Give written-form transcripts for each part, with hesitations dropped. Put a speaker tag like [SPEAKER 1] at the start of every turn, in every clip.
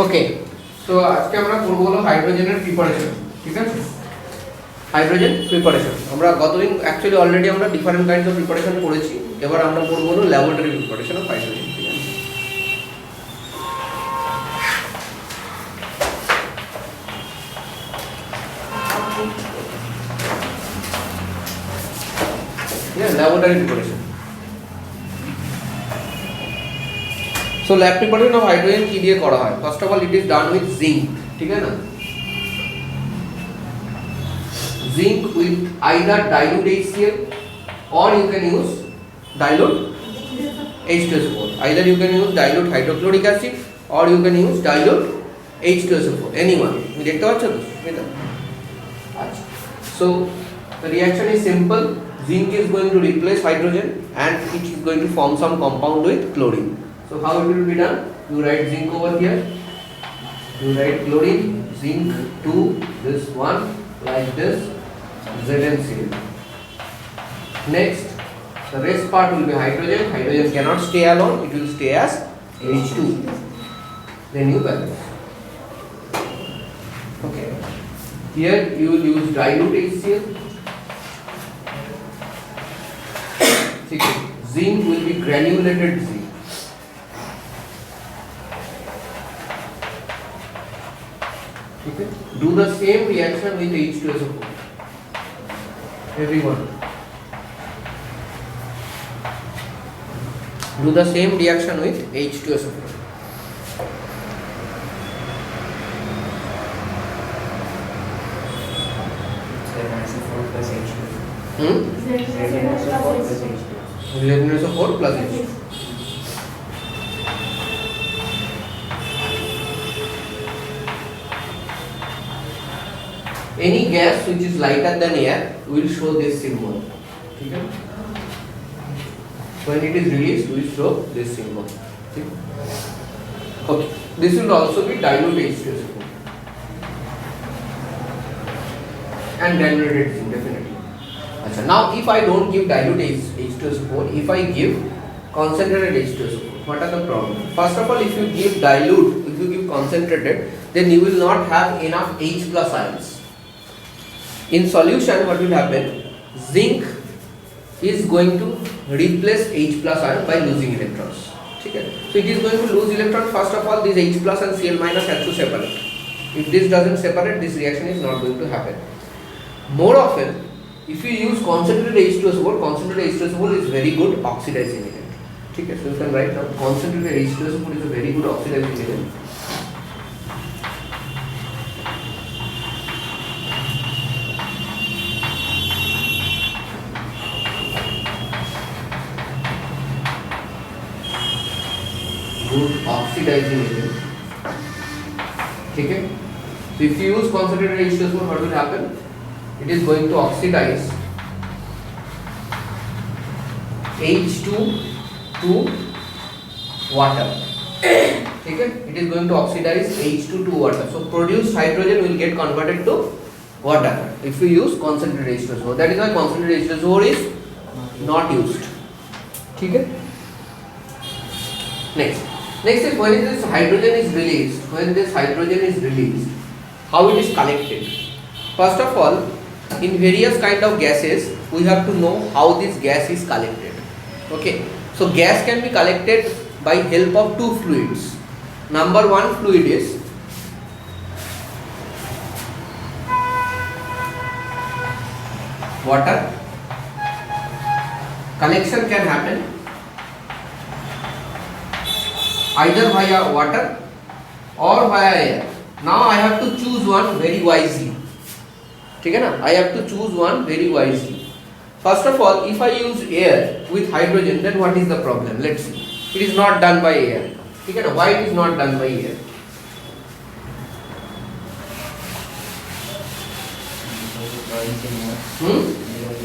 [SPEAKER 1] ওকে, তো আজকে আমরা করব হলো হাইড্রোজেনের প্রিপারেশন। ঠিক আছে, হাইড্রোজেন প্রিপারেশন আমরা গতদিন অ্যাকচুয়ালি অলরেডি আমরা ডিফারেন্ট কাইন্ডস অফ প্রিপারেশন করেছি। এবার আমরা করব হলো ল্যাবরেটরি প্রিপারেশন অফ হাইড্রোজেন। ঠিক আছে, laboratory preparation. So lab preparation of hydrogen কি দিয়ে করা হয়? First of all it is done with zinc. ঠিক আছে না, zinc with either dilute HCl or you can use dilute H2SO4. Either you can use dilute hydrochloric acid or you can use dilute H2SO4. Anyone. You দেখতে পাচ্ছ তো এটা? আচ্ছা, so the reaction is simple. Zinc is going to replace hydrogen and it is going to form some compound with chlorine. So how it will be done? You write zinc over here. You write chlorine, zinc 2, this one like this. ZnCl. Next, the rest part will be hydrogen. Hydrogen cannot stay alone; it will stay as H2. Then you balance. Okay. Here you will use dilute HCl. Okay. Zinc will be granulated zinc. Okay. Do the same reaction with H2SO4. Everyone, do the same reaction with H2SO4.
[SPEAKER 2] ZnSO4 plus H2.
[SPEAKER 1] ZnSO4 plus H2. Any gas which is lighter than air will show this symbol. Okay? When it is released, we will show this symbol. Okay. This will also be dilute H2SO4 and granulated zinc definitely. Achha, now if I don't give dilute H2SO4, if I give concentrated H2SO4, what are the problems? First of all, if you give dilute, if you give concentrated, then you will not have enough H plus ions. In solution, what will happen? Zinc is going to replace H plus ion by losing electrons. Okay? So it is going to lose electrons. First of all, this H plus and Cl minus has to separate. If this doesn't separate, this reaction is not going to happen. More often, if you use concentrated H2SO4, concentrated H2SO4 is very good oxidizing agent. Okay? So you can write down concentrated H2SO4 is a very good oxidizing agent. Good oxidizing agent. Okay? So if you use concentrated H2SO4, what will happen? It is going to oxidize H2 to water. Okay? It is going to oxidize H2 to water. So produced hydrogen will get converted to water if you use concentrated H2SO4. That is why concentrated H2SO4 is not used. Okay? Next is when this hydrogen is released. When this hydrogen is released, how it is collected? First of all, in various kind of gases, we have to know how this gas is collected. Okay, so gas can be collected by help of two fluids. Number one fluid is water. Collection can happen either via water or via air. Now I have to choose one very wisely. ठीक है ना? I have to choose one very wisely. First of all, if I use air with hydrogen, then what is the problem? Let's see. It is not done by air. ठीक है ना? Why it is not done by air?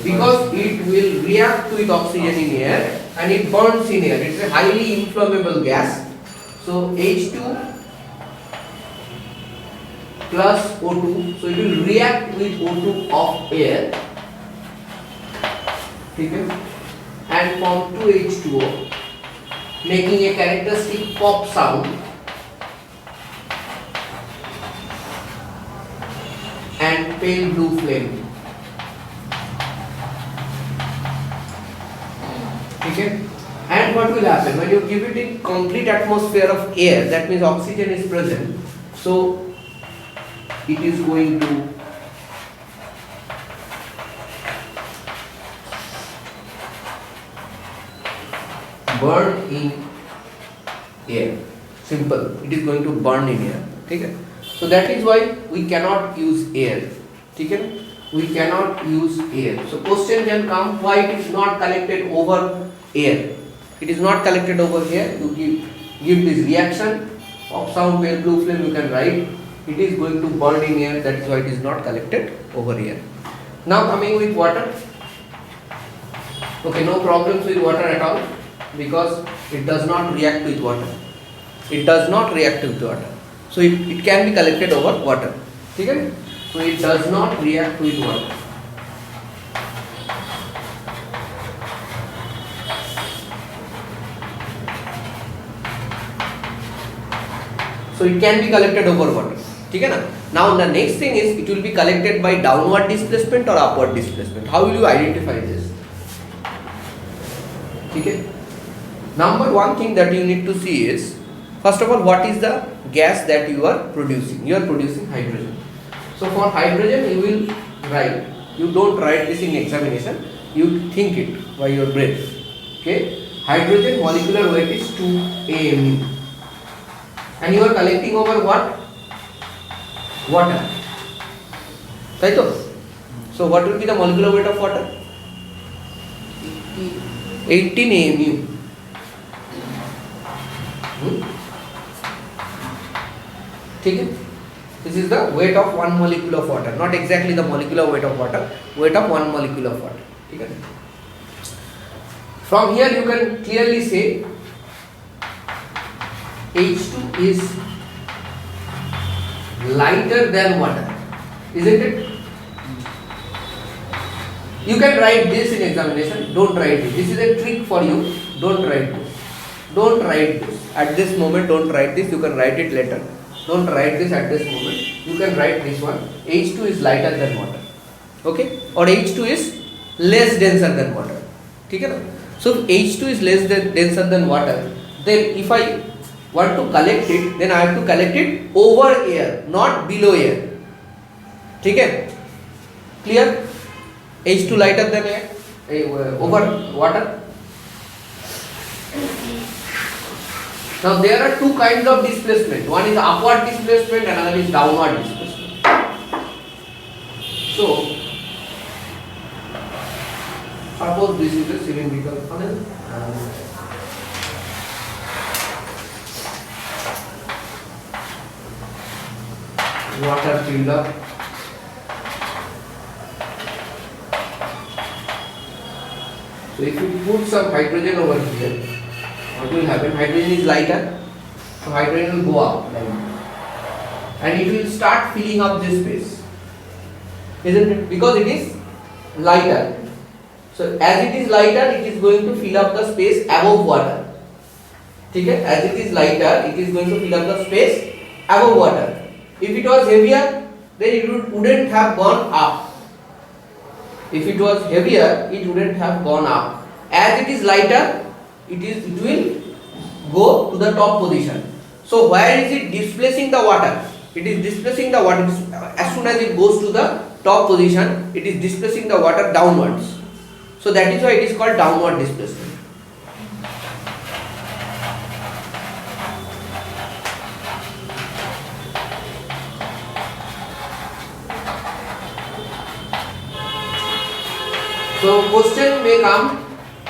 [SPEAKER 1] Because it will react with oxygen in air and it burns in air. It's a highly inflammable gas. So H2 plus O2, so it will react with O2 of air, okay, and form 2H2O, making a characteristic pop sound. and pale blue flame. Okay? And what will happen when you give it in complete atmosphere of air, that means oxygen is present, so it is going to burn in air. Simple, it is going to burn in air. Okay? So that is why we cannot use air. Okay? We cannot use air. So question can come, why it is not collected over air? It is not collected over here. You give this reaction of sound pale blue flame, you can write it is going to burn in air, that is why it is not collected over here. Now coming with water. Okay, no problems with water at all, because it does not react with water. It does not react with water. So it can be collected over water. Okay? So it does not react with water. So it can be collected over water. Okay, na? Now the next thing is, it will be collected by downward displacement or upward displacement. How will you identify this? Okay? Number one thing that you need to see is, first of all, what is the gas that you are producing? You are producing hydrogen. So for hydrogen you will write, you don't write this in examination, you think it by your brain. Okay? Hydrogen molecular weight is 2 AMU. And you are collecting over what? Water. Right? So what will be the molecular weight of water? 18 AMU. Okay? This is the weight of one molecule of water, not exactly the molecular weight of water, weight of one molecule of water. Okay? From here you can clearly say H2 is lighter than water, isn't it? You can write this in examination, don't write it. This is a trick for you, don't write this. Don't write this. At this moment don't write this, you can write it later. Don't write this at this moment. You can write this one. H2 is lighter than water. Okay? Or H2 is less denser than water. Okay? So H2 is less denser than water. Then if I want to collect it, then I have to collect it over air, not below air. Okay? Clear? H2 lighter than air, over water. Now there are two kinds of displacement. One is upward displacement, another is downward displacement. So suppose this is a cylindrical funnel and water filled up. So if you put some hydrogen over here, what will happen? Hydrogen is lighter, so hydrogen will go up like that. And it will start filling up this space, isn't it? Because it is lighter. So as it is lighter, it is going to fill up the space above water. Okay? As it is lighter, it is going to fill up the space above water. If it was heavier, then it wouldn't have gone up. If it was heavier, it wouldn't have gone up. As it is lighter, it will go to the top position. So where is it displacing the water? It is displacing the water as soon as it goes to the top position. It is displacing the water downwards. So that is why it is called downward displacement. So question may come,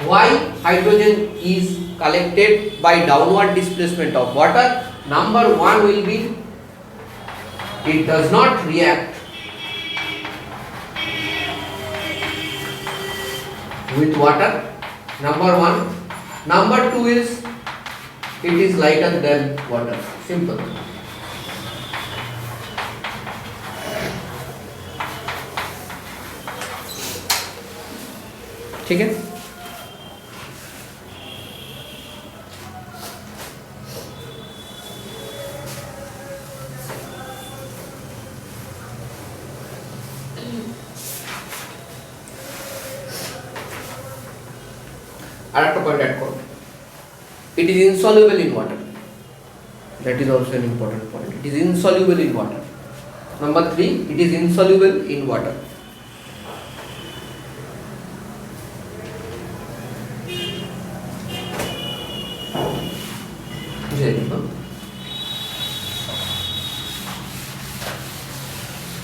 [SPEAKER 1] why hydrogen is collected by downward displacement of water? Number one will be, it does not react with water. Number one. Number two is, it is lighter than water. Simple. ठीक है? আর একটা point add করো, it is insoluble in water. That is also an important point. It is insoluble in water. Number 3, it is insoluble in water.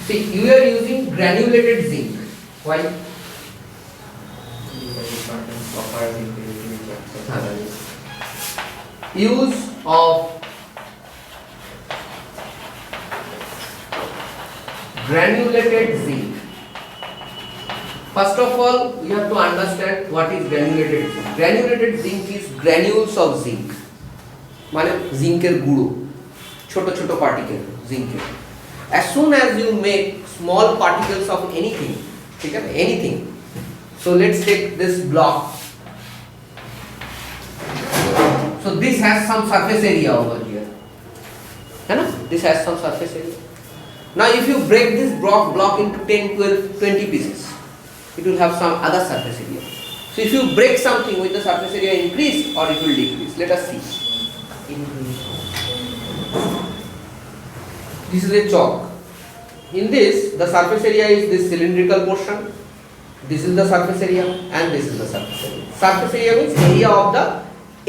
[SPEAKER 1] See, you are using granulated zinc. Why?
[SPEAKER 2] Because it contains copper, zinc, which oxides.
[SPEAKER 1] Use of granulated zinc. First of all, you have to understand what is granulated zinc. Granulated zinc is granules of zinc. মানে জিঙ্কের গুঁড়ো, ছোট ছোট particle জিঙ্কের। As soon as you make small particles of anything, ঠিক আছে, anything. So let's take this block. So this has some surface area over here. है ना? This has some surface area. Now if you break this block into 10, 12, 20 pieces, it will have some other surface area. So if you break something, will the surface area increase or it will decrease? Let us see.
[SPEAKER 2] Increase.
[SPEAKER 1] This is a chalk. In this, the surface area is this cylindrical portion. This is the surface area and this is the surface area. Surface area means area of the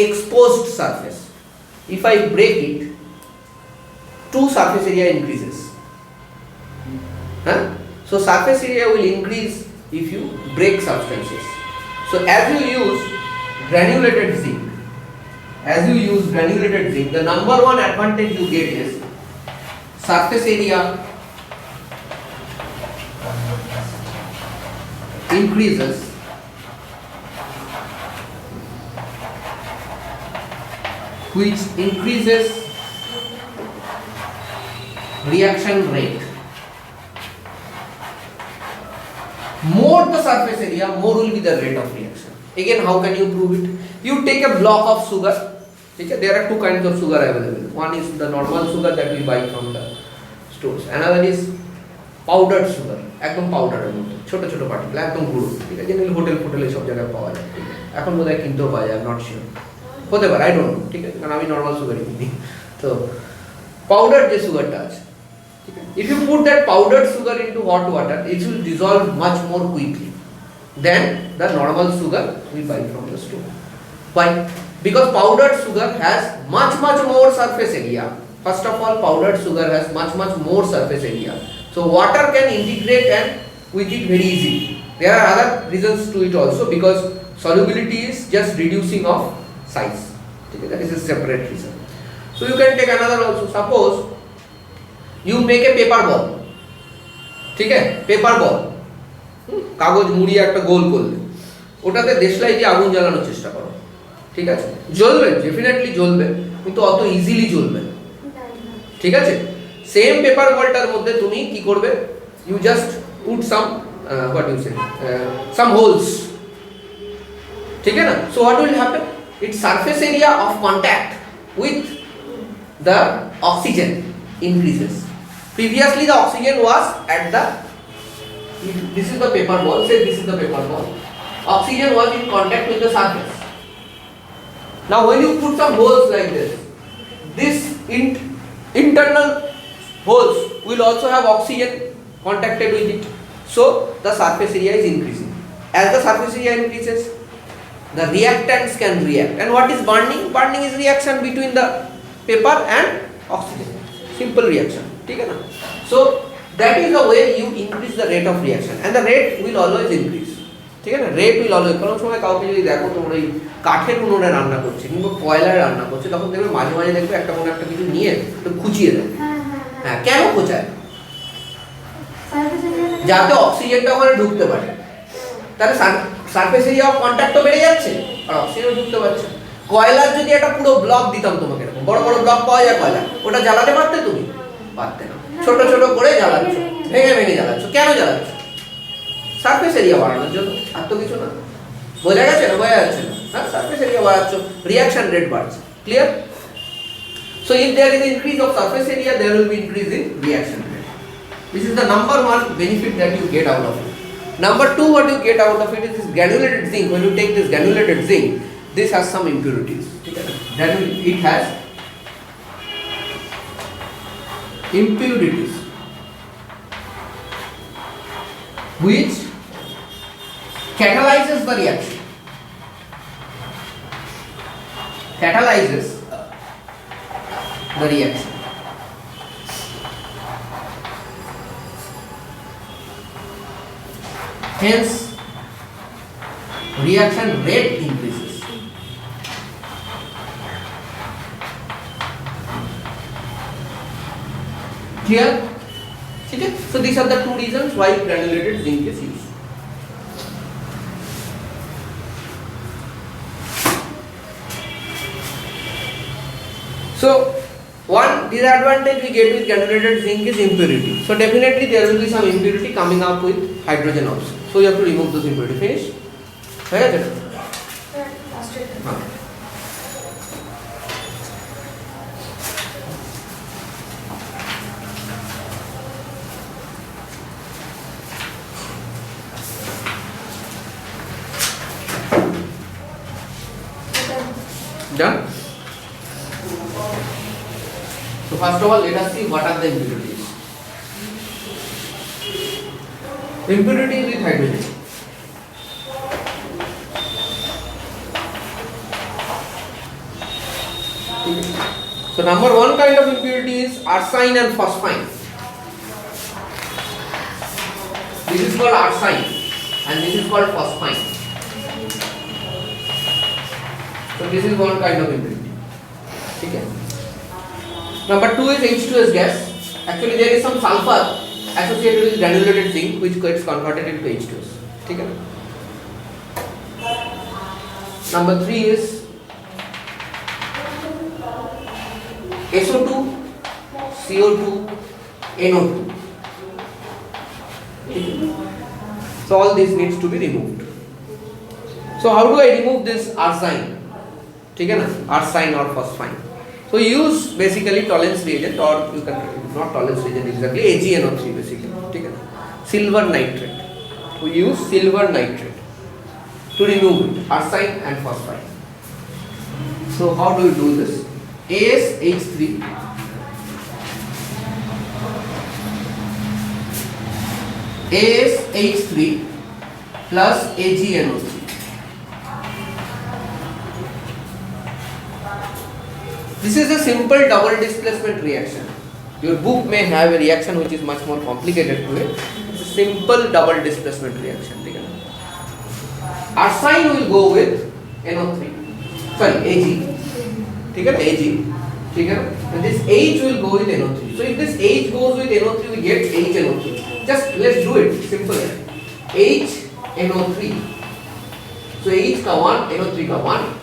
[SPEAKER 1] exposed surface. If I break it, 2 surface area increases. Huh? So surface area will increase if you break substances. So as you use granulated zinc, the number one advantage you get is surface area increases which increases reaction rate. More the surface area, more will be the rate of reaction. Again, how can you prove it? You take a block of sugar. Okay, there are 2 kinds of sugar available. One is the normal sugar that we buy from the stores. Another is powdered sugar. একদম পাউডারের মতো ছোট ছোট particle, একদম গুঁড়ো। ঠিক আছে, যেগুলো হোটেলে সব জায়গায় পাওয়া যায়। এখন বোধহয় কিনতেও পাওয়া যায়, নট শিওর, হতে পারে, আই ডোন্ট নো। ঠিক আছে, কারণ আমি নর্মাল সুগারই কিনি। তো পাউডার যে সুগারটা আছে, ঠিক আছে, if you put that powdered sugar into hot water, it will dissolve much more quickly than the normal sugar we buy from the store. Why? Because powdered sugar has much more surface area. First of all, powdered sugar has much more surface area. So water can integrate and with it very easily. There are other reasons to it also, because solubility is just reducing of size. Okay, that is a separate reason. So you can take another also. Suppose you make a paper ball. ঠিক আছে, paper বল, কাগজ মুড়িয়ে একটা গোল করলে ওটাতে দেশলাই দিয়ে আগুন জ্বালানোর চেষ্টা করো। ঠিক আছে, জ্বলবে, ডেফিনেটলি জ্বলবে, কিন্তু অত ইজিলি জ্বলবে না। ঠিক আছে, সেম পেপার বলটার মধ্যে তুমি কি করবে, you just put some what you say some holes. ঠিক আছে না? So what will happen, it's surface area of contact with the oxygen increases. Previously the oxygen was at the, this is the paper ball, say this is the paper ball, oxygen was in contact with the surface. Now when you put some holes like this internal holes will also have oxygen contacted with it, so the surface area is increasing. As the surface area increases, the reactants can react. And what is burning? Burning is reaction between the paper and oxygen. Simple reaction. ठीक है ना? So that is the way you increase the rate of reaction, and the rate will always increase. ঠিক আছে না? Rate will always, কোনো সময় কাউকে যদি দেখো তোমরা এই কাঠের উনুনে রান্না করছে কিংবা কয়লায় রান্না করছে, তখন দেখবে মাঝে মাঝে দেখবে একটা কোনো একটা কিছু নিয়ে একটু খুঁচিয়ে দেয়। হ্যাঁ, কেন খোঁচায়? যাতে অক্সিজেনটা ওখানে ঢুকতে পারে। তাহলে সারফেস এরিয়া অফ কন্ট্যাক্ট তো বেড়ে যাচ্ছে আর অক্সিজেন ঢুকতে পারছে। কয়লার যদি একটা পুরো ব্লক দিতাম তোমাকে, এরকম বড় বড় ব্লক পাওয়া যায় কয়লা, ওটা জ্বালাতে পারতে তুমি? পারতে না। ছোট ছোট করে জ্বালাচ্ছ, ভেঙে জ্বালাচ্ছ। কেন জ্বালাচ্ছ? সারফেস এরিয়া বাড়ানোর জন্য, আর তো কিছু না। বোঝা গেছে না? বোঝা যাচ্ছে না? হ্যাঁ, সারফেস এরিয়া বাড়াচ্ছ, রিঅ্যাকশন রেট বাড়ছে। Clear? So if there is increase of surface area, there will be increase in reaction rate. This is the number one benefit that you get out of it. Number two, what you get out of it is this granulated zinc. When you take this granulated zinc, this has some impurities. It has impurities which catalyzes the reaction. Catalyzes the reaction. Hence, reaction rate increases. Clear? Okay? So these are the two reasons why granulated zinc is used. So one disadvantage we get with granulated zinc is impurity. So definitely there will be some impurity coming up with hydrogen also. So you have to remove those impurity. Finish? Okay. Done? So first of all, let us see what are the impurities. Impurities with hydrogen. So number one kind of impurity is arsine and phosphine. This is called arsine and this is called phosphine. So this is one kind of impurity. Okay. Number two is H2S gas. Actually there is some sulfur associated with granulated zinc which gets converted into H2S. Okay. Number three is SO2, CO2, NO2. So all this needs to be removed. So how do I remove this arsine? Arsine or phosphine. So use basically tolerance reagent, or you can not tolerance reagent exactly, AgNO3 basically. Silver nitrate. We use silver nitrate to remove it, arsine and phosphine. So how do you do this? AsH3 AsH3 plus AgNO3. This is a simple double displacement reaction. Your book may have a reaction which is much more complicated to it. It's a simple double displacement reaction. Arsine will go with NO3. Sorry, Ag. Ag. And this H will go with NO3. So if this H goes with NO3, we get HNO3. Just let's do it. Simple. HNO3. So H ka 1, NO3 ka 1.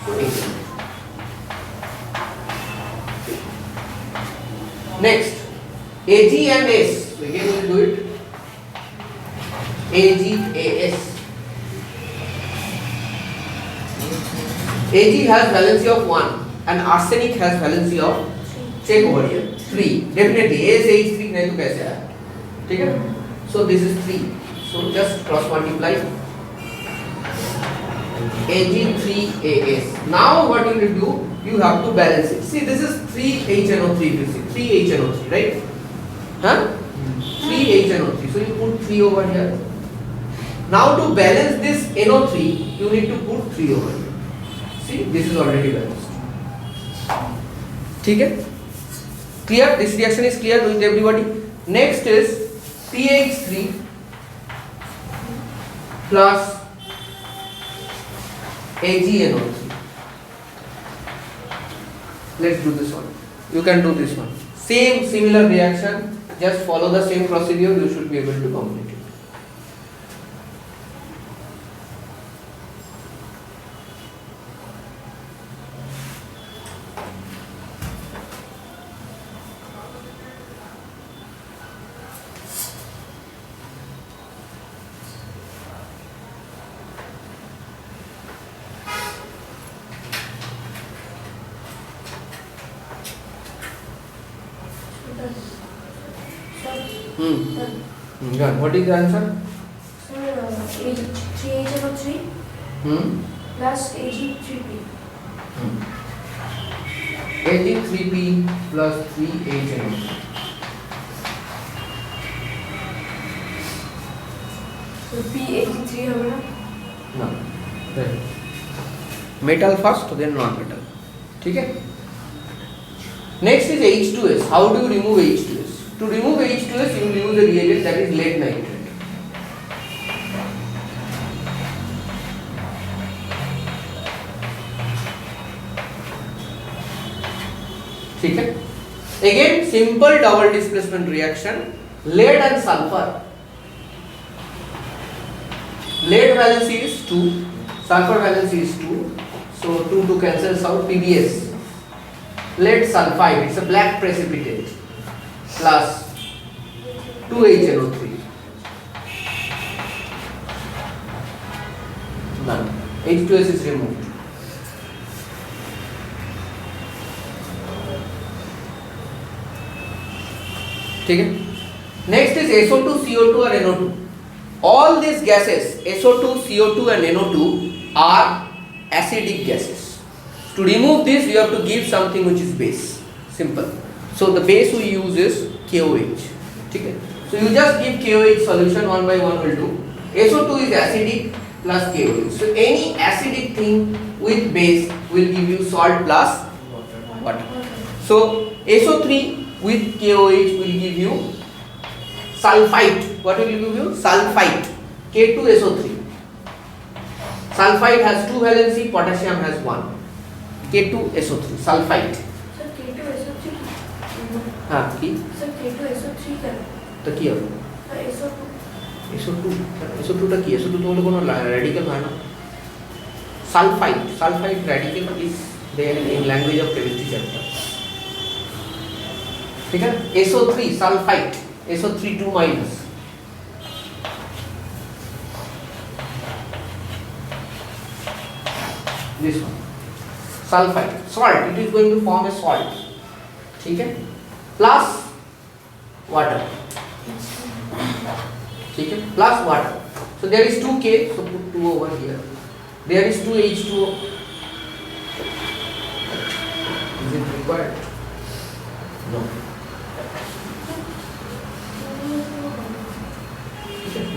[SPEAKER 1] So H. Next, Ag and S. Again we will do it. AgAs. Ag has valency of 1 and arsenic has valency of, check over here, 3. Definitely AsH3 नहीं तो कैसे आया? ठीक है? So this is 3. So just cross multiply. Ag3As. Now what you will do? You have to balance it. See, this is 3HNO3. You see, 3HNO3, right? Huh? 3HNO3. So you put 3 over here. Now to balance this NO3, you need to put 3 over here. See, this is already balanced. Okay? Clear? This reaction is clear with everybody. Next is CH3 plus AgNO3. Let's do this one. You can do this one. Same similar reaction. Just follow the same procedure. You should be able to complete it. What is the answer?
[SPEAKER 3] 3HNO3 plus Ag3P.
[SPEAKER 1] Ag3P plus 3HNO.
[SPEAKER 3] So PAG3 হবে না?
[SPEAKER 1] No. Metal first, then non-metal. ठीक है? Next is H2S. How do you remove H2S? To remove H2S, you will use a reagent that is lead nitrate. ठीक है? Again, simple double displacement reaction. Lead and sulfur. Lead valency is 2, sulfur valency is 2, so 2 cancels out, PbS. Lead sulfide, it's a black precipitate, plus 2HNO3. None. H2S is removed. ठीक है? Next is SO2, CO2 and NO2. All these gases, SO2, CO2 and NO2 are acidic gases. To remove this, you have to give something which is base. Simple. So the base we use is KOH. Okay? So you just give KOH solution, one by one will do. SO2 is acidic plus KOH. So any acidic thing with base will give you salt plus water. So SO3 with KOH will give you sulfite. What will give you? Sulfite. K2SO3. Sulfite has 2 valency, potassium has 1. K2SO3. Sulfite.
[SPEAKER 3] Sir K2SO3
[SPEAKER 1] हाँ की
[SPEAKER 3] Sir K2SO3 क्या
[SPEAKER 1] तो की হবে
[SPEAKER 3] Sir SO2
[SPEAKER 1] SO2 টা কি SO2 তো হলো কোনো radical হয় না sulfite radical is there in language of chemistry chapter ठीक है SO3 sulfite SO3 2 minus this one sulfite salt it is going to form a salt ठीक है plus water ठीक है plus water so there is 2K so put 2 over here there is 2 H2O is it required no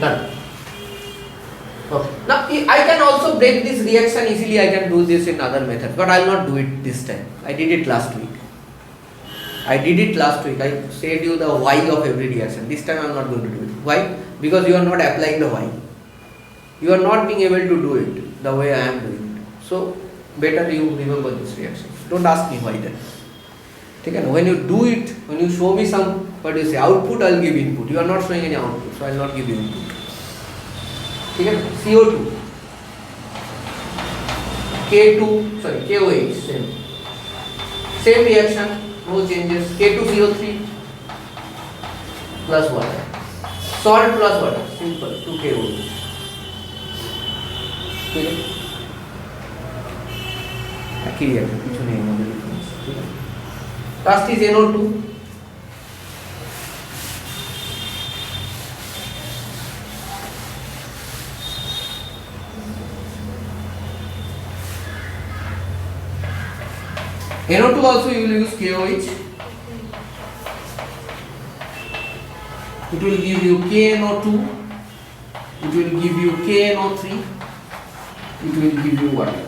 [SPEAKER 1] done okay now I can also break this reaction easily I can do this in other methods but I will not do it this time I did it last week I said you the why of every reaction this time I am not going to do it why because you are not applying the why you are not being able to do it the way I am doing it so better you remember this reaction don't ask me why then ठीक है ना when you do it when you show me some what do you say output I will give input you are not showing any output so I will not give you input ठीक है CO2 KOH same reaction no changes K2CO3 plus water salt plus water simple 2 KOH ठीक है একই reaction কিছু নেই আমাদের difference ঠিক আছে last is NO2 NO2 also you will use KOH it will give you KNO2 it will give you KNO3 it will give you water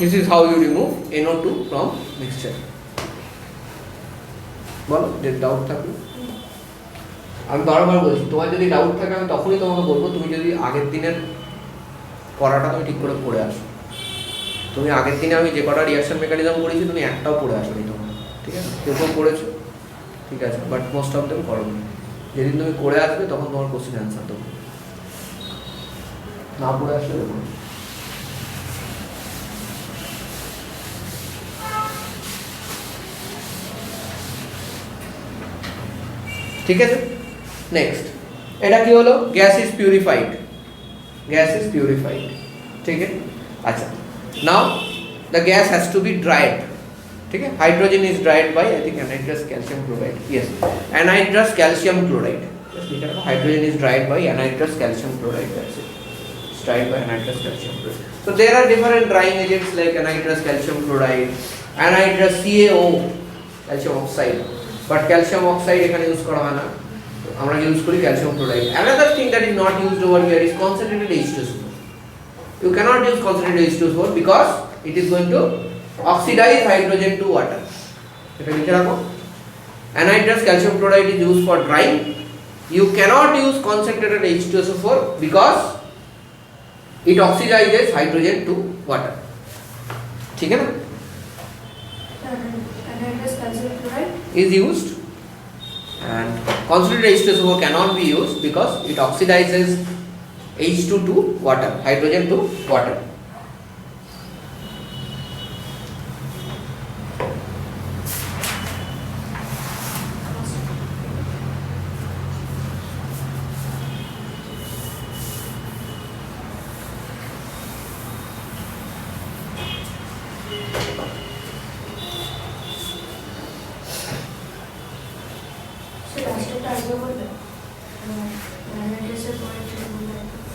[SPEAKER 1] This is how you remove NO2 from mixture. বলো যে doubt থাকবে আমি বারবার বলছি তোমার যদি doubt থাকে আমি তখনই তোমাকে বলবো তুমি যদি আগের দিনের পড়াটা তুমি ঠিক করে পড়ে আসো তুমি আগের দিনে আমি যে কটা রিঅ্যাকশন মেকানিজম পড়েছি তুমি একটাও পড়ে আসো নি তোমার ঠিক আছে কেউ কেউ পড়েছো ঠিক আছে বাট মোস্ট অফ দেম করো যেদিন তুমি করে আসবে তখন তোমার কোশ্চেন অ্যান্সার দেবো না পড়ে আসলে দেবো ঠিক আছে নেক্সট এটা কি হলো? Gas is purified, gas is purified, ঠিক আছে। আচ্ছা, now the gas has to be dried, ঠিক আছে। Hydrogen is dried by I think anhydrous calcium chloride, yes anhydrous calcium chloride, hydrogen is dried by anhydrous calcium chloride, that's it, dried by anhydrous calcium chloride. So there are different drying agents like anhydrous calcium chloride, anhydrous CaO, calcium oxide, but calcium oxide এখানে use করা হয় না, আমরা use করি calcium chloride. Another thing that is not used over here is concentrated H2SO4. You cannot use concentrated H2SO4 because it is going to oxidize hydrogen to water. এটা লিখে রাখো, anhydrous calcium chloride is used for drying. You cannot use concentrated H2SO4 because it oxidizes hydrogen to water, ठीक है ना।
[SPEAKER 3] anhydrous calcium chloride
[SPEAKER 1] is used and concentrated H2SO4 cannot be used because it oxidizes H2 to water, hydrogen to water.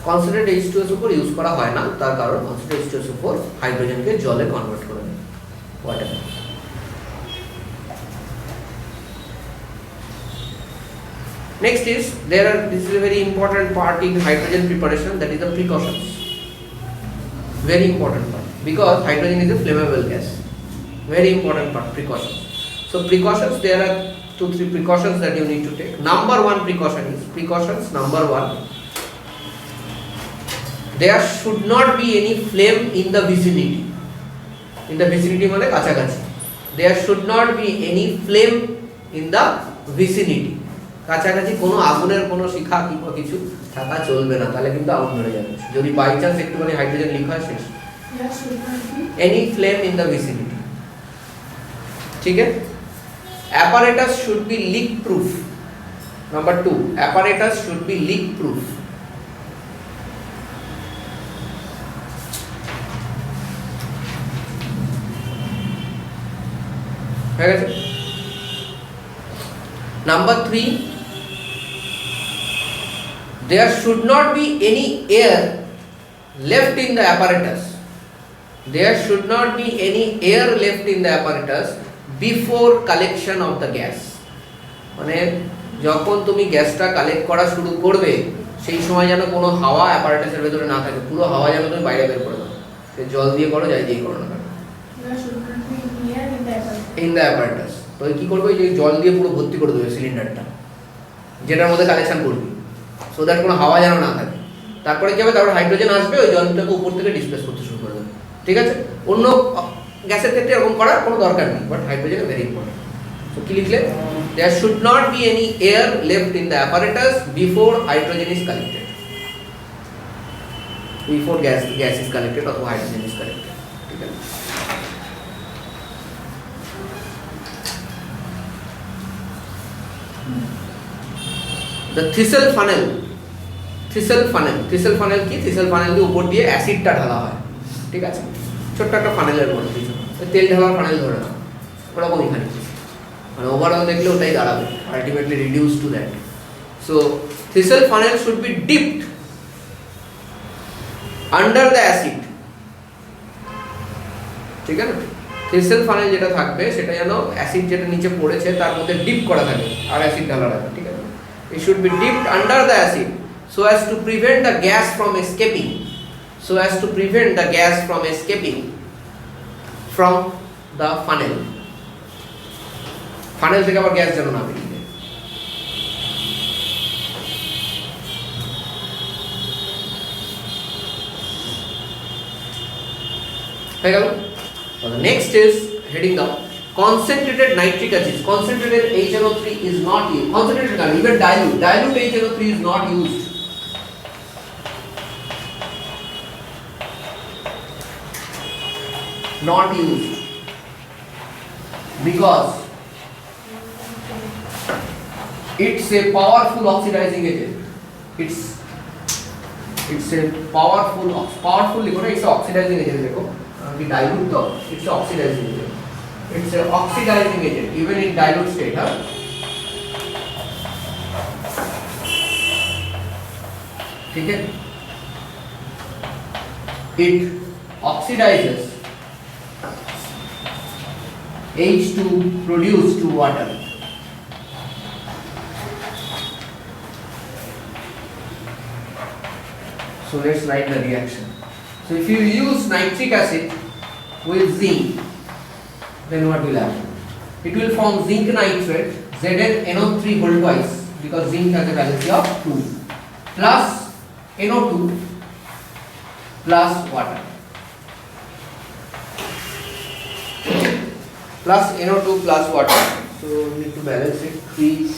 [SPEAKER 1] Concentrate H2SO4 use করা হয় না, তার কারণ concentrate H2SO4 হাইড্রোজেনকে জলে convert করে দেয়, water. Next is this is a very important part in hydrogen preparation, that is the precautions. Very important part because hydrogen is a flammable gas. Very important part, precautions. So precautions, there are 2-3 precautions that you need to take. Number one precaution is number one. There should not be any flame in the vicinity. In the vicinity মানে কাছাকাছি। There should not be any flame in the vicinity. কাছাকাছি কোনো আগুনের কোনো শিখা কিংবা কিছু থাকা চলবে না, তাহলে কিন্তু আগুন ধরে যাবে। যদি বাই চান্স একটুখানি হাইড্রোজেন লিক হয় শেষ। Any flame in the vicinity, ঠিক আছে। Apparatus should be leak proof. Number 2, apparatus should be leak proof. হয়ে গেছে। Number 3, there should not be any air left in the apparatus. There should not be any air left in the apparatus before collection of the gas. মানে যখন তুমি গ্যাসটা collect করা শুরু করবে সেই সময় যেন কোনো হাওয়া অ্যাপারেটাসের ভেতরে না থাকে, পুরো হাওয়া যেন তুমি বাইরে বের করে দাও, সে জল দিয়ে করো যাই দিয়ে করো না কেন। In the apparatus, তো কি করবে, যে জল দিয়ে পুরো ভর্তি করে দেবে সিলিন্ডারটা যেটার মধ্যে কালেকশন করবে, সো দ্যাট কোনো হাওয়া যেন না থাকে। তারপরে কি হবে, তারপর হাইড্রোজেন আসবে, ওই জলটাকে উপর থেকে ডিসপ্লেস করতে শুরু করে দেবে, ঠিক আছে। অন্য গ্যাসের ক্ষেত্রে এরকম করার কোনো দরকার নেই, but hydrogen very important. So কি লিখলে, there should not be any air left in the apparatus before hydrogen is collected, before gas is collected or hydrogen is collected, ঠিক আছে। The thistle funnel কি, thistle funnel দিয়ে উপর দিয়ে অ্যাসিডটা ঢালা হয়, ঠিক আছে। ছোট্ট একটা ফানেলের মতো কিছু, তেল ঢালার ফানেল ধরে না, ওরকম এখানে মানে ওভারঅল দেখলে ওটাই দাঁড়াবে, ultimately reduce to that. So thistle funnel should be dipped under the acid, ঠিক আছে। thistle funnel যেটা থাকবে সেটা যেন অ্যাসিড যেটা নিচে পড়েছে তার মধ্যে ডিপ করা থাকে আর অ্যাসিড ঢালা থাকে, ঠিক আছে। It should be dipped under the acid so as to prevent the gas from escaping, from the funnel থেকে আবার গ্যাস যেন না বেরিয়ে যায়। হয়ে গেল। The next is heading down, concentrated nitric acid. Concentrated HNO3 is not used. Concentrated, even dilute HNO3 is not used. Not used because it's a powerful oxidizing agent. it's a powerful लिखो ना, it's a oxidizing agent देखो, अभी dilute तो it's a oxidizing agent, it's a oxidizing agent even in dilute state, हाँ. ठीक है, it oxidizes H2 produced to water. So let's write the reaction. So if you use nitric acid with zinc, then what will happen? It will form zinc nitrate ZnNO3 whole twice, because zinc has a valency of 2, plus NO2 plus water, plus NO2 plus water. So we need to balance it. 3,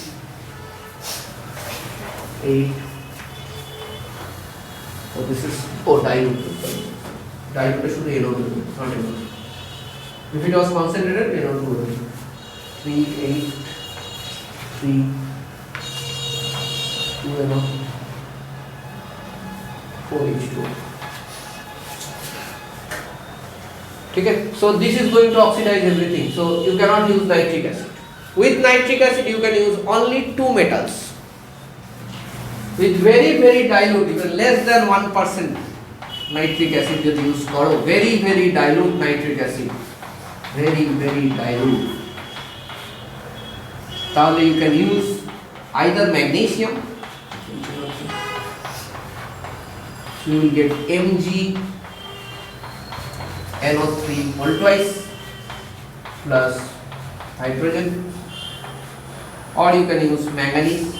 [SPEAKER 1] 8. So this is dilute. Dilute should be NO2, not NO2. If it was concentrated, NO2 would be 3, 8, 3, 2 NO2, 4 H2O. Okay, so this is going to oxidize everything. So you cannot use nitric acid. With nitric acid, you can use only 2 metals. With very dilute, even less than 1% nitric acid you use करो, very dilute nitric acid, very dilute. ताहले you can use either magnesium, so you will get MgNO3 whole twice plus hydrogen, or you can use manganese.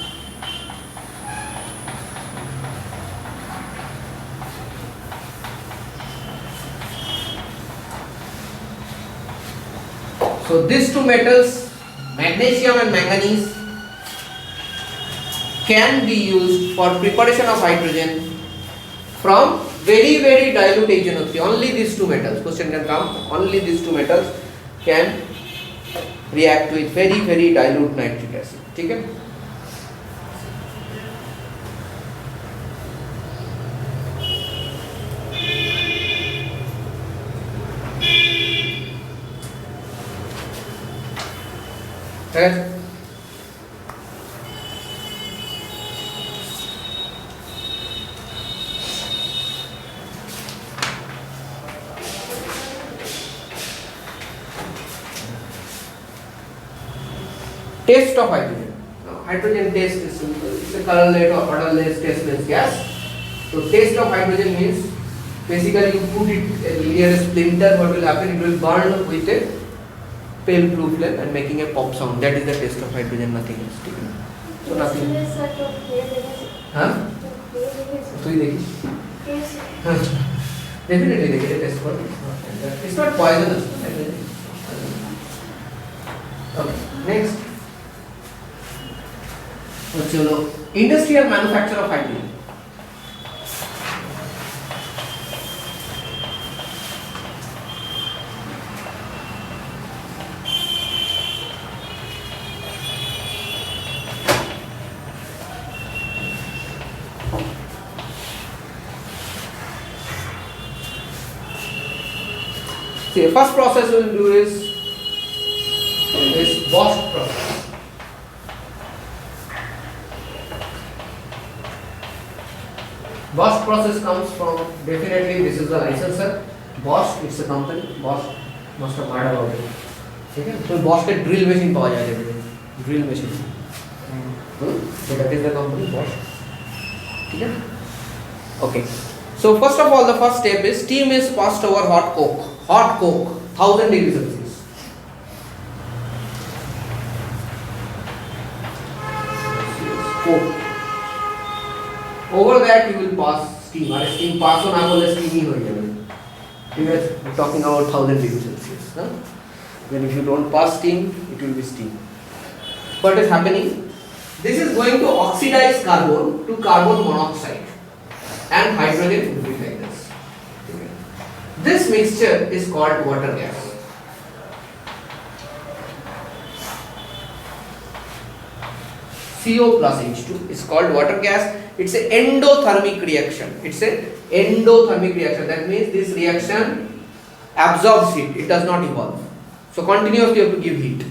[SPEAKER 1] So these two metals, magnesium and manganese, can be used for preparation of hydrogen from very dilute HNO3. Only these two metals, question can come, only these two metals can react with very dilute nitric acid. ठीक है? है? Taste of hydrogen. Now, hydrogen taste is simple. It's a colorless or odorless, tasteless gas. So taste of hydrogen means basically you put it near a splinter. What will happen? It will burn with a pale blue flame and making a pop sound. That is the taste of hydrogen. Nothing else. So nothing. हाँ? तो ही देखिए. Definitely देखिए taste for it. It's not poisonous. Okay. Next. तो चलो industrial manufacture of hydrogen. See, first process we will do is Bosch process. Bosch process comes from, definitely this is the licensor. Bosch, it's a company. Bosch must have heard about it. ठीक है? तो Bosch के drill machine पाया जाएगा, drill machine. So that is the company Bosch. ठीक है? Okay. So first of all, the first step is steam is passed over hot coke. Hot coke, 1000 degrees Celsius. Coke. Over that you will pass steam. और steam pass होना बोले steam ही हो जाएगा. We are talking about 1000 degrees Celsius. Huh? Then if you don't pass steam, it will be steam. What is happening? This is going to oxidize carbon to carbon monoxide, and hydrogen will be like this. This mixture is called water gas. CO plus H2 is called water gas. It's an endothermic reaction. It's a endothermic reaction. That means this reaction absorbs heat. It does not evolve. So continuously you have to give heat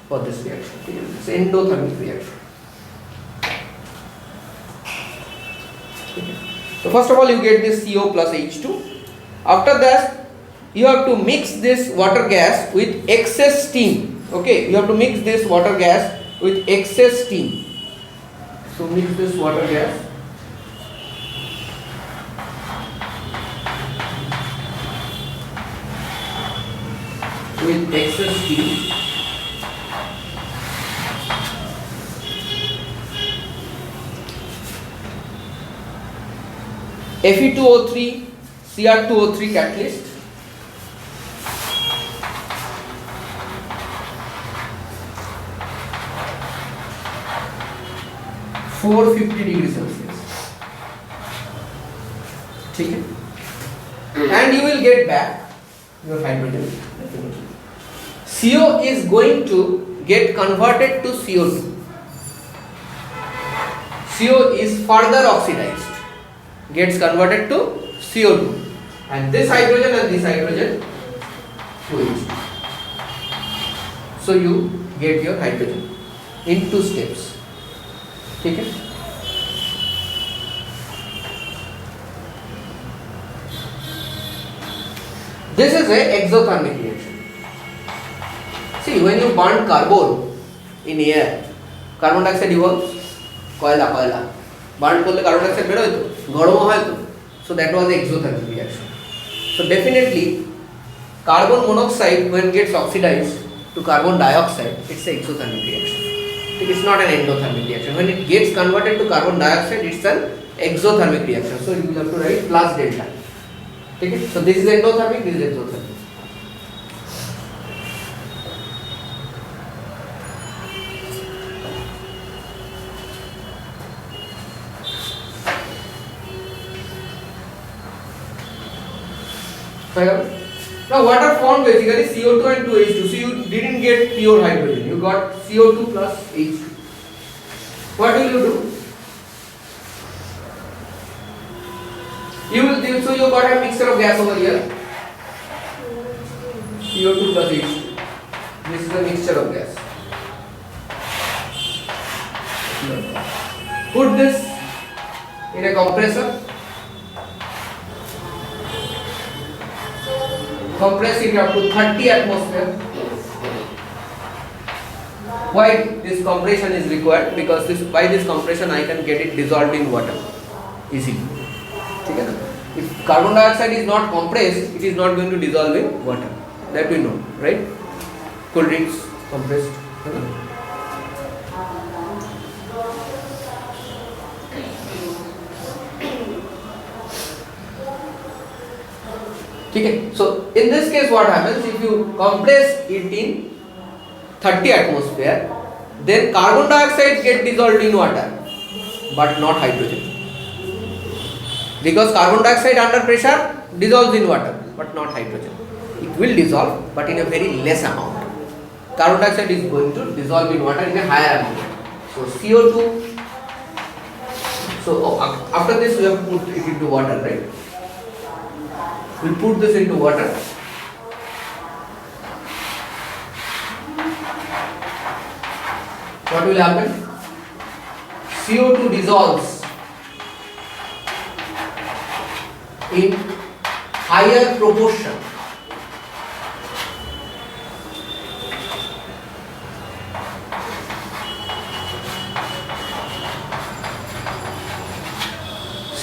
[SPEAKER 1] for this reaction. It's an endothermic reaction. So first of all you get this CO plus H2. After that you have to mix this water gas with excess steam. Okay, you have to mix this water gas with excess steam. So mix this water gas with excess steam. Fe2O3, Cr2O3 catalyst. (450°C). ठीक है? And you will get back your hydrogen. CO is going to get converted to CO2. CO is further oxidized, gets converted to CO2, and this hydrogen to H2. So you get your hydrogen in 2 steps. ठीक है? This is a exothermic reaction. See, when you burn carbon in air, carbon dioxide evolves. কয়লা burn করলে carbon dioxide বের হয় তো, গরম হয় তো, so that was exothermic reaction. So definitely carbon monoxide when gets oxidized to carbon dioxide, it's an exothermic reaction. It's not an endothermic reaction. When it gets converted to carbon dioxide, it's an exothermic reaction. So you will have to write plus delta. Okay? So this is endothermic, this is exothermic. Now water formed basically CO2 and 2H2. So you didn't get pure hydrogen. You got CO2 plus H2. What will you do? So you got a mixture of gas over here. CO2 plus H2. This is a mixture of gas. Put this in a compressor. Compress it up to 30 atmosphere. Why this compression is required? Because by this compression I can get it dissolved in water easily. Okay? If carbon dioxide is not compressed, it is not going to dissolve in water. That we know, right? Cold drinks compressed. Okay, so in this case what happens, if you compress it in 30 atmosphere, then carbon dioxide get dissolved in water but not hydrogen, because carbon dioxide under pressure dissolves in water but not hydrogen. It will dissolve but in a very less amount. Carbon dioxide is going to dissolve in water in a higher amount. So CO2, so after this we have put it into water, right? We put this into water. What will happen? CO2 dissolves in higher proportion.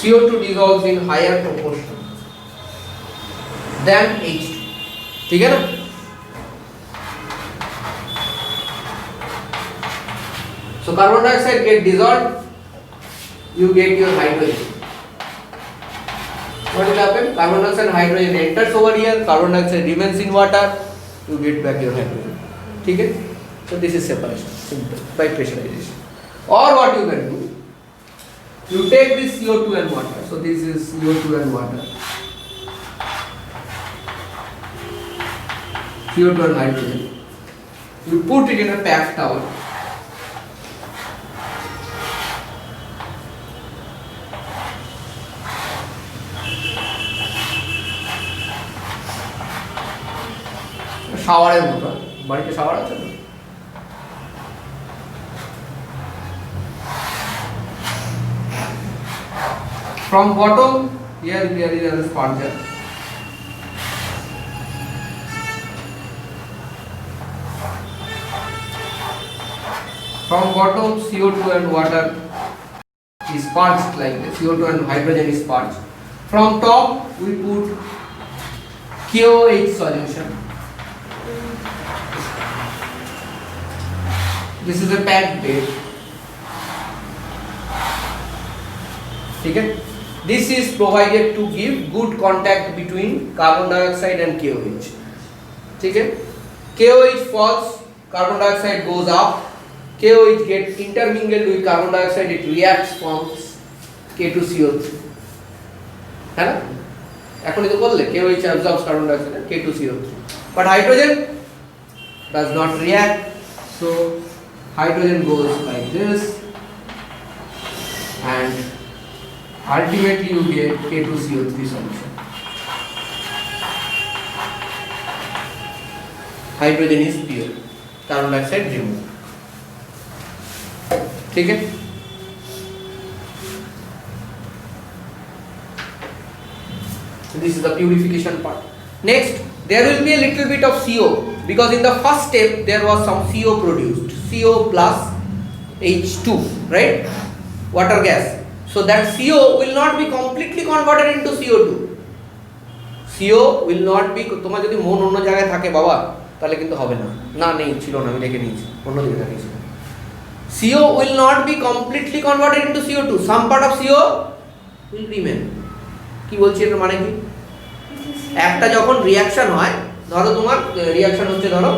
[SPEAKER 1] CO2 dissolves in higher proportion than H2. ठीक है ना? So carbon dioxide get dissolved, you get your hydrogen. What will happen? Carbon dioxide and hydrogen enters over here, carbon dioxide remains in water, you get back your hydrogen. ठीक है? So this is separation, simple, by pressurization. Or what you can do? You take this CO2 and water. So this is CO2 and water. CO2 and hydrogen. You put it in a packed towel. শাওয়ারের মতো। বাড়িতে shower আছে না? From bottom, here there is a sponge. From bottom, CO2 and water is purged like this. CO2 and hydrogen is purged. From top, we put KOH solution. This is a packed bed. Okay? This is provided to give good contact between carbon dioxide and KOH. Okay? KOH falls, carbon dioxide goes up. KOH gets intermingled with carbon dioxide, it reacts, forms K2CO3. है ना? এখন এটা বললে KOH absorbs carbon dioxide and K2CO3. But hydrogen does not react, so hydrogen goes like this, and ultimately you get K2CO3 solution. Hydrogen is pure, carbon dioxide removed. ठीक है? This is the purification part. Next, there will be a little bit of CO because in the first step there was some CO produced, CO plus H2, right? Water gas. So that CO will not be completely converted into CO2. CO will not be, তোমার যদি মন অন্য জায়গায় থাকে বাবা তাহলে কিন্তু হবে না। না নেই, ছিল না, আমি দেখে নিয়েছি, অন্য দিকে দেখিয়েছি। CO will not be completely converted into CO2. Some part of CO will remain. কি বলছি এর মানে কি? একটা যখন রিঅ্যাকশন হয়, ধরো তোমার রিঅ্যাকশন হচ্ছে ধরো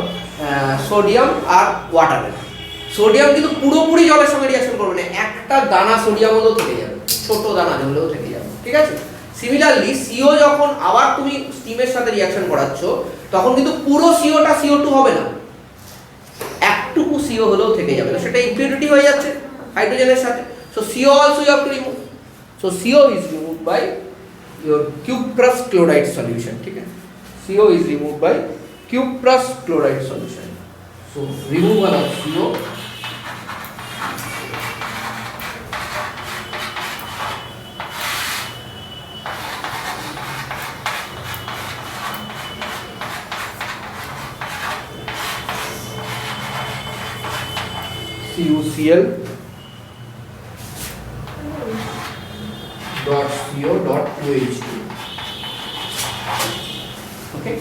[SPEAKER 1] সোডিয়াম আর ওয়াটারের। সোডিয়াম কিন্তু পুরোপুরি জলের সঙ্গে রিঅ্যাকশন করবে না, একটা দানা সোডিয়াম হলেও থেকে যাবে, ছোট দানা হলেও থেকে যাবে, ঠিক আছে? সিমিলারলি CO যখন আবার তুমি স্টিমের সাথে রিঅ্যাকশন করাচ্ছ তখন কিন্তু পুরো COটা CO2 হবে না, একটুকু CO হলেও থেকে যাবে, সেটা ইম্পিউরিটি হয়ে যাচ্ছে হাইড্রোজেনের সাথে। So CO also you have to remove. So CO is removed by your cuprous chloride solution, ठीक है? CO is removed by cuprous chloride solution. So removal of CO CuCl dot CO dot 2H2. Okay,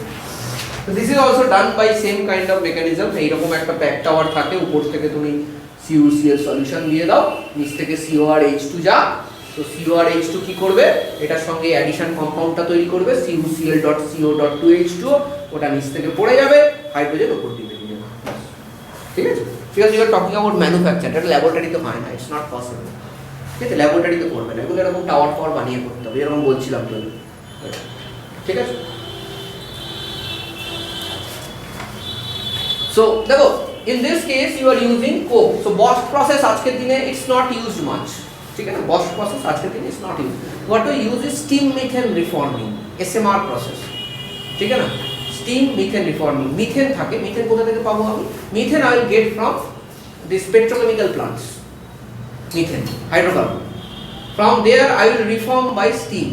[SPEAKER 1] so this is also done by same kind of mechanism. এইরকম একটা pack tower থাকে, উপর থেকে তুমি CuCl solution দিয়ে দাও, নিচ থেকে CO আর H2 যা, তো CO আর H2 কি করবে, এটার সঙ্গে অ্যাডিশন কম্পাউন্ডটা তৈরি করবে CuCl dot CO dot 2H2, ওটা নিচ থেকে পড়ে যাবে, হাইড্রোজেন উপর দিকে নিয়ে যাবে, ঠিক আছে? Because you are talking about manufacture, এটা ল্যাবরেটরিতে হয় না, it's not possible. ঠিক আছে, ল্যাবরেটরিতে করবে না, এগুলো এরকম টাওয়ার ফাওয়ার বানিয়ে করতে হবে, এরকম বলছিলাম তো, ঠিক আছে? So দেখো, in this case you are using coke. So Bosch process আজকের দিনে it's not used much, ঠিক আছে? Bosch process আজকের দিনে it's not used. What we use is steam methane reforming, SMR process, ঠিক আছে না? Steam methane reforming, মিথেন থাকে, মিথেন কোথা থেকে পাবো আমি? Methane I will get from these petrochemical plants, methane, hydrocarbon. From there I will reform by steam.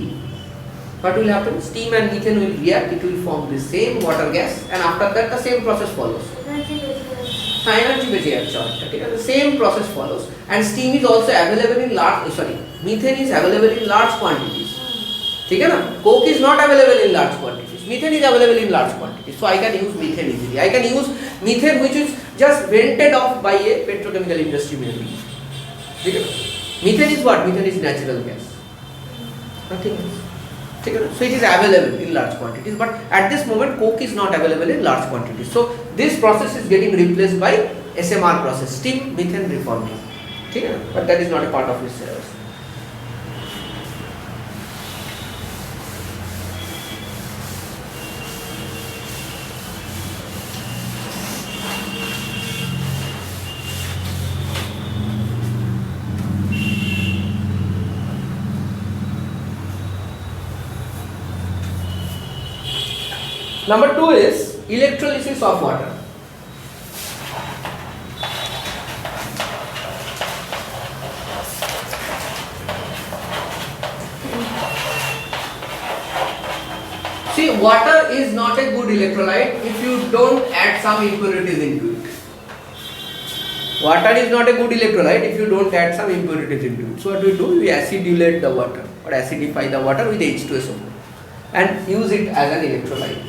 [SPEAKER 1] What will happen? Steam and methane will react, it will form the same water gas, and after that the same process follows. Energy বেঁচে যাচ্ছে অনেকটা, ঠিক আছে? Same process follows, and steam is also available in large, methane is available in large quantities, ठीक है ना? Coke is not available in large quantities, methane is available in large quantities, so I can use methane easily. I can use methane which is just vented off by a petrochemical industry mainly, ठीक है? Methane is what? Methane is natural gas, nothing else, ठीक है ना? So it is available in large quantities, but at this moment coke is not available in large quantities, so this process is getting replaced by SMR process, steam methane reforming, ठीक है ना? But that is not a part of this syllabus. Number 2 is electrolysis of water. See, water is not a good electrolyte if you don't add some impurities into it. Water is not a good electrolyte if you don't add some impurities into it. So what we do, we acidulate the water or acidify the water with H2SO4 and use it as an electrolyte.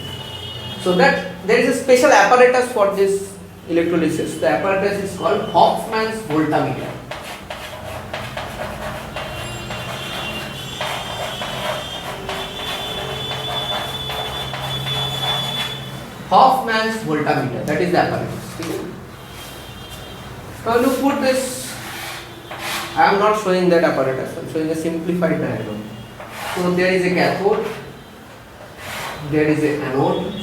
[SPEAKER 1] So that there is a special apparatus for this electrolysis. The apparatus is called Hofmann's voltameter. Hofmann's voltameter, that is the apparatus. Now you put this, I am not showing that apparatus, I am showing a simplified diagram. So there is a cathode, there is a anode.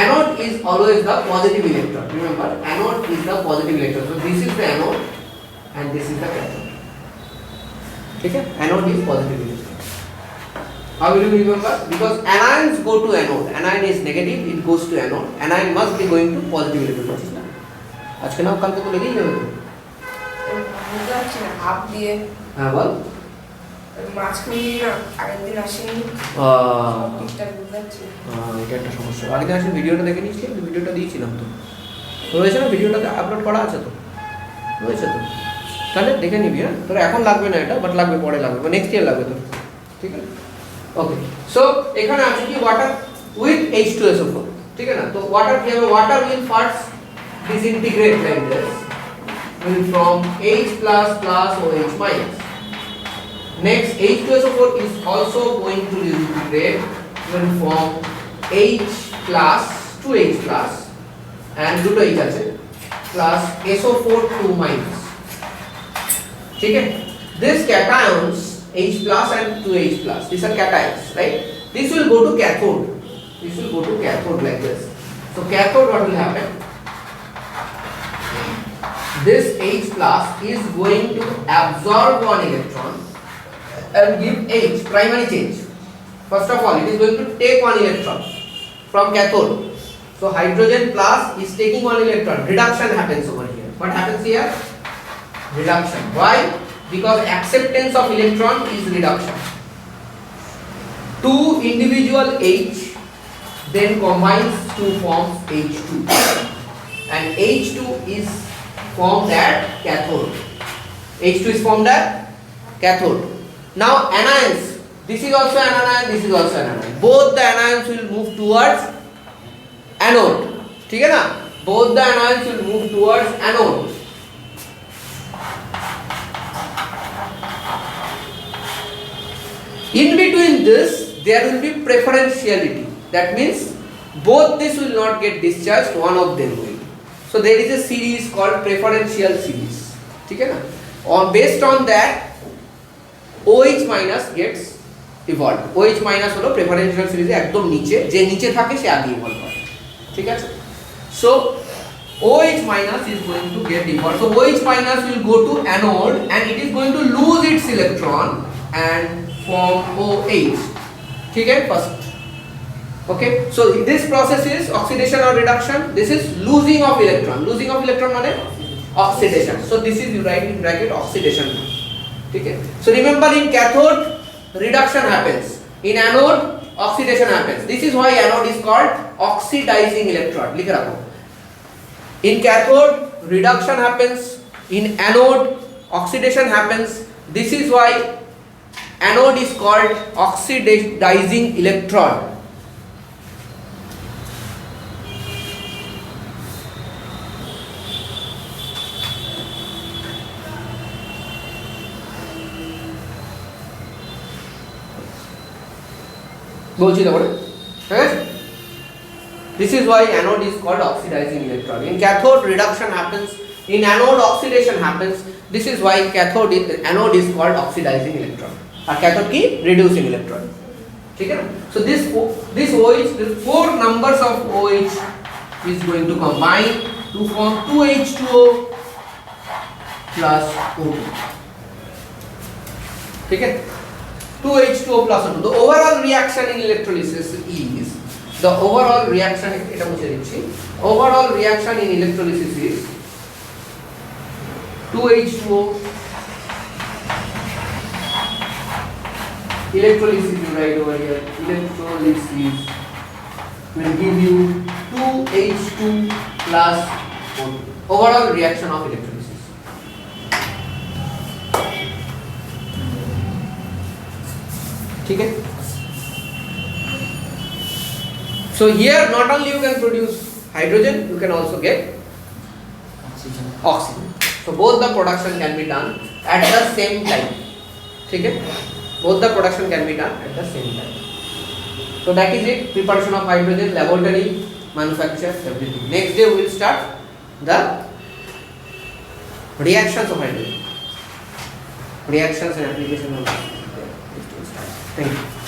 [SPEAKER 1] Anode is always the positive electron. Remember, anode is the positive electron. So this is the anode and this is the cathode. Okay? Anode is positive electron. How will you remember? Because anions go to anode. Anion is negative, it goes to anode. Anion must be going to positive electron. आज के नाम कल को लगी जाए
[SPEAKER 3] বুঝাচ্ছি না half দিয়ে
[SPEAKER 1] हाँ बोल
[SPEAKER 3] মাঝখানে না আগের দিন আসেনি ঠিকঠাক বুঝাচ্ছি
[SPEAKER 1] এটা একটা সমস্যা আগের দিন আসলে ভিডিওটা দেখে নিয়েছিলাম ভিডিওটা দিয়েছিলাম তো রয়েছে না ভিডিওটাতে আপলোড করা আছে তো রয়েছে তো তাহলে দেখে নিবি হ্যাঁ তোর এখন লাগবে না এটা বাট লাগবে পরে লাগবে বা নেক্সট ইয়ার লাগবে তোর ঠিক আছে ওকে সো এখানে আছে কি ওয়াটার উইথ H2SO4 ঠিক আছে না তো ওয়াটার কি হবে water will first disintegrate like this will from H plus plus OH minus. Next H2SO4 is also going to disintegrate will form H plus 2H plus and দুটো H আছে plus SO4 2 minus. ठीक है this cations H plus and 2H plus these are cations right this will go to cathode like this so cathode what will happen this H plus is going to absorb one electron and give H primary change. First of all, it is going to take one electron from cathode. So hydrogen plus is taking one electron. Reduction happens over here. What happens here? Reduction. Why? Because acceptance of electron is reduction. Two individual H then combines to form H2 and H2 is formed at cathode. H2 is formed at cathode. Now anions, this is also an anion, this is also an anion. Both the anions will move towards anode. ठीक है ना? Both the anions will move towards anode. In between this, there will be preferentiality. That means both this will not get discharged, one of them will. So there is a series called preferential series. ठीक है ना? और based on that, OH minus gets evolved. OH minus হলো preferential series একদম নিচে যে নিচে থাকে সে আগে evolve হয় ঠিক আছে so OH minus is going to get evolved so OH minus will go to anode and it is going to lose its electron and form OH ठीक है first okay so this process is oxidation or reduction this is losing of electron মানে oxidation so this is you write in bracket oxidation okay so remember in cathode reduction happens in anode oxidation happens this is why anode is called oxidizing electrode लिख रखो in cathode reduction happens in anode oxidation happens this is why anode is called oxidizing electrode বলছি তারপরে ঠিক আছে this is why anode is called oxidizing electrode in cathode reduction happens in anode oxidation happens this is why anode is called oxidizing electrode और cathode की reducing electrode ठीक है ना so this OH the four numbers of OH is going to combine to form 2H2O plus O2 ठीक है 2H2O plus O2 the overall reaction in electrolysis is the overall reaction এটা মুছে দিচ্ছি overall reaction in electrolysis is 2H2O electrolysis you write over here electrolysis will give you 2H2 plus O2 overall reaction of electrolysis ठीक है so here not only you can produce hydrogen you can also get oxygen so both the production can be done at the same time ठीक है both the production can be done at the same time so that is it preparation of hydrogen laboratory manufacture everything next day we will start the reactions of hydrogen reactions and application of thank you